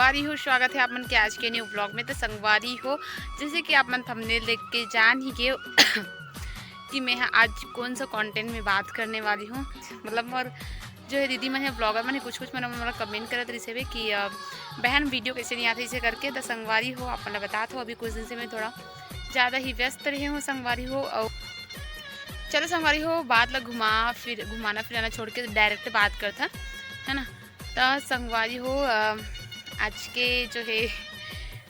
संगवारी हो, स्वागत है आप मन के आज के न्यू ब्लॉग में। तो संगवारी हो, जैसे कि आप मन थंबनेल देख के जान ही गए कि मैं आज कौन सा कंटेंट में बात करने वाली हूँ। मतलब और जो है दीदी मन है ब्लॉगर मन है कुछ मतलब कमेंट करत रही से कि बहन वीडियो कैसे नहीं आती इसे करके। तो संगवारी हो आप मतलब बता हो, अभी कुछ दिन से मैं थोड़ा ज़्यादा ही व्यस्त रही हूँ संगवारी हो। और चलो संगवारी हो, बात लग घुमाना फिराना छोड़ के डायरेक्ट बात करता है ना। तो संगवारी हो, आज के जो है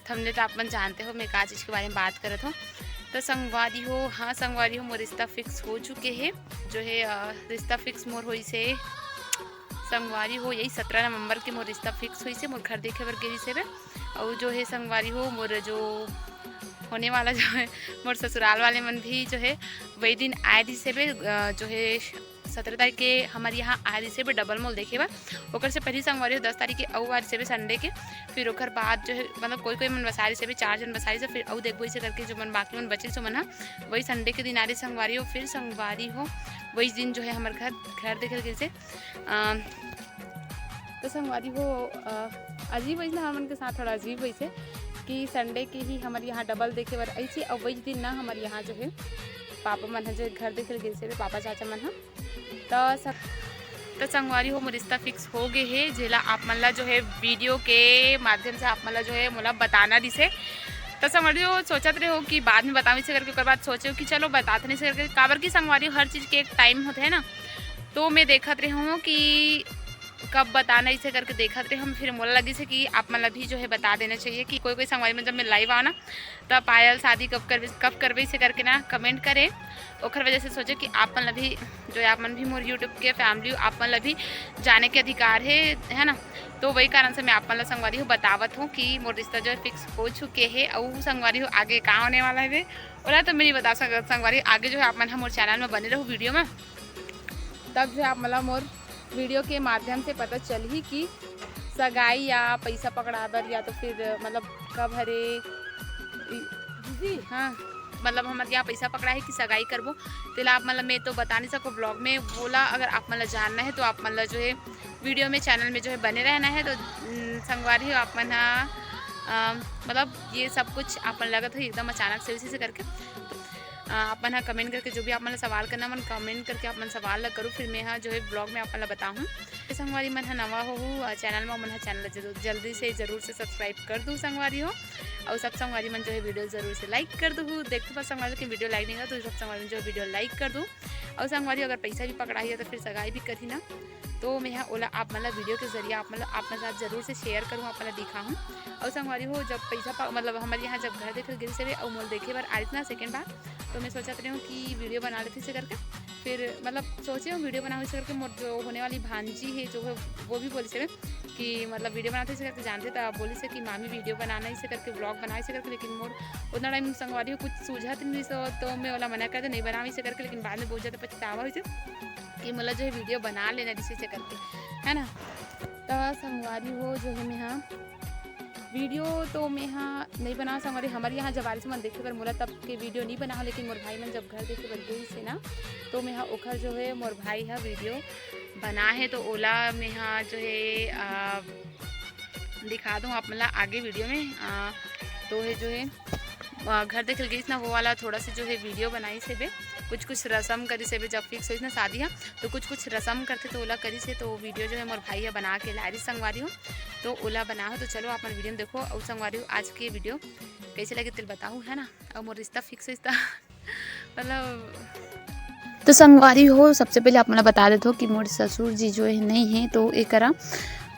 थंबनेल तो आप मन जानते हो मैं क्या चीज़ के बारे में बात करत हूँ। तो संगवारी हो, हाँ संगवारी हो, मोर रिश्ता फिक्स हो चुके हैं। जो है रिश्ता फिक्स मोर हुई से संगवारी हो, यही 17 नवंबर के मोर रिश्ता फिक्स हुई से मोर घर देखे बर गेरी से। और जो है संगवारी हो, मोर जो होने वाला जो है मोर ससुराल वाले मन भी जो है वही दिन आए रही से जो है 17 तारीख के हमारे यहाँ आ रही से डबल मॉल देखे बा। ओकर से पहली संगवारी हो 10 तारीख के औ आ रही से संडे के। फिर ओकर बाद जो है मतलब कोई मन बसारी से भी 4 जन बसारी से फिर औ देखो इसे करके जो मन बाकी मन बचे सो मन वही संडे के दिन आ रही संगवारी हो। फिर संगवारी हो वही दिन जो है हमारे घर देखे गए से तो संगवारी हो अजीब वैसे हमन के साथ थोड़ा अजीब वैसे कि संडे के ही हमारे यहाँ डबल देखे बर ऐसी और वही दिन ना हमारे यहाँ जो है पापा मन है जो घर देखे गए से पापा चाचा मन है। तो संगवारी हो मोर रिश्ता फिक्स हो गए है, जेला आप मन ला जो है वीडियो के माध्यम से आप मन ला जो है मोला बताना दिसे। तो संगवारी हो सोचत रहे हो कि बाद में बतावे से करके बाद सोचे कि चलो बताते नहीं से करके काबर की संगवारी हो हर चीज़ के एक टाइम होते है ना। तो मैं देखत रही हूँ कि कब बताना इसे करके देखत रहे हम। फिर मोला लगी से कि आप मतलब भी जो है बता देना चाहिए कि कोई संगवारी में जब मैं लाइव आओ ना तब पायल शादी कब करवे इसे करके ना कमेंट करे। ओखर वजह से सोचे कि आप मतलब भी जो है आप मन भी मोर यूट्यूब के फैमिली आप मतलब भी जाने के अधिकार है ना। तो वही कारण से मैं आप मतलब संगवारी हो बतावत हूँ कि मोर रिश्ता जो है फिक्स हो चुके हैं। और संगवारी हो आगे कहाँ होने वाला है और तो मैं नहीं बता सकता। संगवारी आगे जो है आप मन मोर चैनल में बने रहो वीडियो में, तब जो है आप मतलब मोर वीडियो के माध्यम से पता चल ही कि सगाई या पैसा पकड़ाबर या तो फिर मतलब कब हरे जी हाँ मतलब हमारे यहाँ पैसा पकड़ा है कि सगाई करबो। तो आप मतलब मैं तो बता नहीं सको ब्लॉग में बोला। अगर आप मतलब जानना है तो आप मतलब जो है वीडियो में चैनल में जो है बने रहना है। तो संगवारी हो आप मन मतलब ये सब कुछ आप मन लगा था एकदम अचानक से इसी से करके। आप मन कमेंट करके जो भी आप मन सवाल करना मन कमेंट करके आप मन सवाल ला करूँ। फिर मैं हाँ जो है ब्लॉग में आप मन बताऊँ। संगवारी मन नवा हो चैनल में मन चैनल जल्दी से ज़रूर से सब्सक्राइब कर दूँ संगवारी हो। और सब संगवारी मन जो है वीडियो ज़रूर से लाइक कर दूँ। देखते पास संगवारी की वीडियो लाइक नहीं हो तो सब संगवारी जो वीडियो लाइक कर दूँ। और संगवारी अगर पैसा भी पकड़ाई है तो फिर सगाई भी करी ना तो मैं यहाँ ओला आप मतलब वीडियो के जरिए आप मतलब अपने साथ ज़रूर से शेयर करूँ अपना दिखाऊँ। और संगवारी हो जब पैसा मतलब हमारे यहाँ जब घर देखे गिर से और मोल देखे बार आ रही ना सेकेंड बार तो मैं सोचत रही हूँ कि वीडियो बना लेती से करके। फिर मतलब सोचे हूँ वीडियो बनाओ इसे करके। मोर जो होने वाली भांजी है जो है वो भी बोली से कि मतलब वीडियो बनाते इसे करके जानते तो बोली से कि मामी वीडियो बनाना इसे करके ब्लॉग बना इसे करके। लेकिन मोर उतना टाइम संगवारी हो कुछ सूझत नहीं तो मैं वाला मना कर नहीं बनाओ इसे करके। लेकिन बाद में बहुत ज़्यादा पछतावा हुई कि मतलब जो है वीडियो बना लेना जिसे करके है ना। तो संगवारी हो जो है मैं हाँ वीडियो तो मैं यहाँ नहीं बना संगवारी हमारे यहाँ जब आरी से मन देखे बर मोला तब के वीडियो नहीं बना। लेकिन मोर भाई मन जब घर देखे बर गई से ना तो मैं यहाँ ओखर जो है मोर भाई है वीडियो बना है। तो ओला मैं यहाँ जो है दिखा दूँ आप मतलब आगे वीडियो में तो है जो है घर देख गई ना वो वाला थोड़ा सा जो है वीडियो बनाई से बे कुछ रस्म करी से बे। जब फिक्स हुई ना शादी है तो कुछ रस्म करते तो ओला करी से तो वीडियो जो है मोर भाई है बना के ला रही संगवारी हो। तो ओला बना हो तो चलो आप वीडियो में देखो। और संगवारी हो आज की वीडियो कैसे लगे तिल बताऊँ है ना। और मोर रिश्ता फिक्स रिश्ता मतलब तो संगवारी हो सबसे पहले आप मतलब बता देते हो कि मोर ससुर जी जो है नहीं है तो एक करा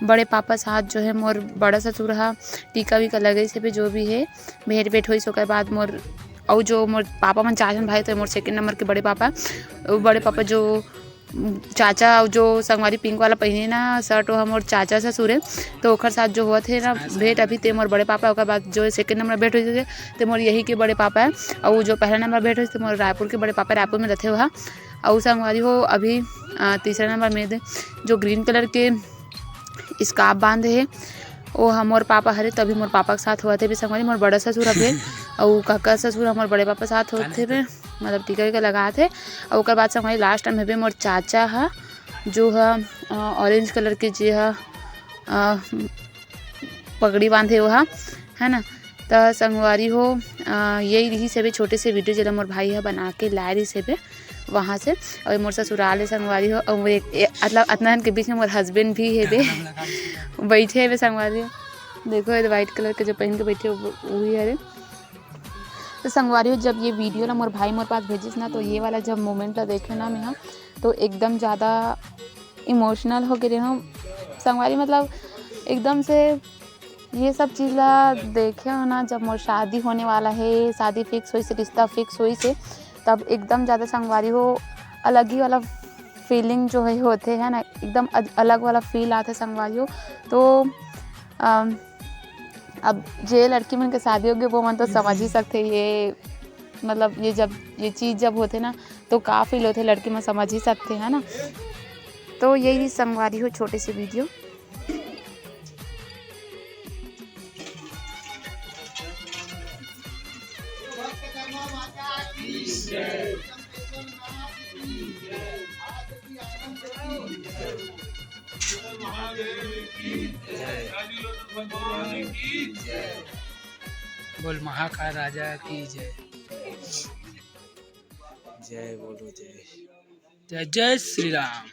बड़े पापा साथ जो है मोर बड़ा ससुर हा टीका वीका लगे से भी जो भी है भेंट भेंट हुई। उसके बाद मोर और जो मोर पापा मन 4 जन भाई तो मोर सेकंड नंबर के बड़े पापा जो चाचा जो संगवारी पिंक वाला पहने ना शर्ट वो मोर चाचा ससुर है। तो ओखर साथ जो हुआ थे ना भेंट अभी ते मोर बड़े पापा। और बाद जो सेकंड नंबर भेंट हुई थे तो मोर यही के बड़े पापा है। और जो पहला नंबर भेंट हुई तो मोर रायपुर के बड़े पापा रायपुर में रहते हुआ। और संगवारी हो अभी तीसरा नंबर में जो ग्रीन कलर के स्कार्फ बांधे है वो मोर पापा हरे तभी मोर पापा के साथ हुआ थे भी संगवारी। मोर बड़ा ससुर अभी और काका ससुर मोर बड़े पापा साथ होते थे मतलब टीका वीका लगाए थे। और उसके बाद संगवारी लास्ट टाइम है मोर चाचा है जो है ऑरेंज कलर के जी है पगड़ी बांधे वहाँ है ना। तो संगवारी हो यही रही से छोटे से वीडियो जला मोर भाई है बना के लाए रही से वहाँ से। और मोर ससुराल है संगवारी हो, और वो एक मतलब अतनान के बीच में मोर हस्बैंड भी है बे बैठे है संगवारी हो। देखो ये वाइट कलर के जो पहन के बैठे वही है। तो संगवारी हो जब ये वीडियो ना मोर भाई मोर पास भेजिस ना, तो ये वाला जब मोमेंट ला देखे ना मैं तो एकदम ज़्यादा इमोशनल हो गए हूँ संगवारी। मतलब एकदम से ये सब चीज़ ला देखे हो ना, जब मोर शादी होने वाला है, शादी फिक्स हुई से, रिश्ता फिक्स हुई से, तब एकदम ज़्यादा संगवारी हो अलग ही वाला फीलिंग जो है होते है ना, एकदम अलग वाला फील आता है संगवारी हो। तो अब जे लड़की मन के शादी हो गई वो मन तो समझ ही सकते ये, मतलब ये जब ये चीज़ जब होते ना तो का फील होते लड़की में समझ ही सकते हैं ना। तो यही संगवारी हो छोटे से वीडियो। बोल महाकाल राजा की जय। जय बोलो जय। जय जय श्री राम।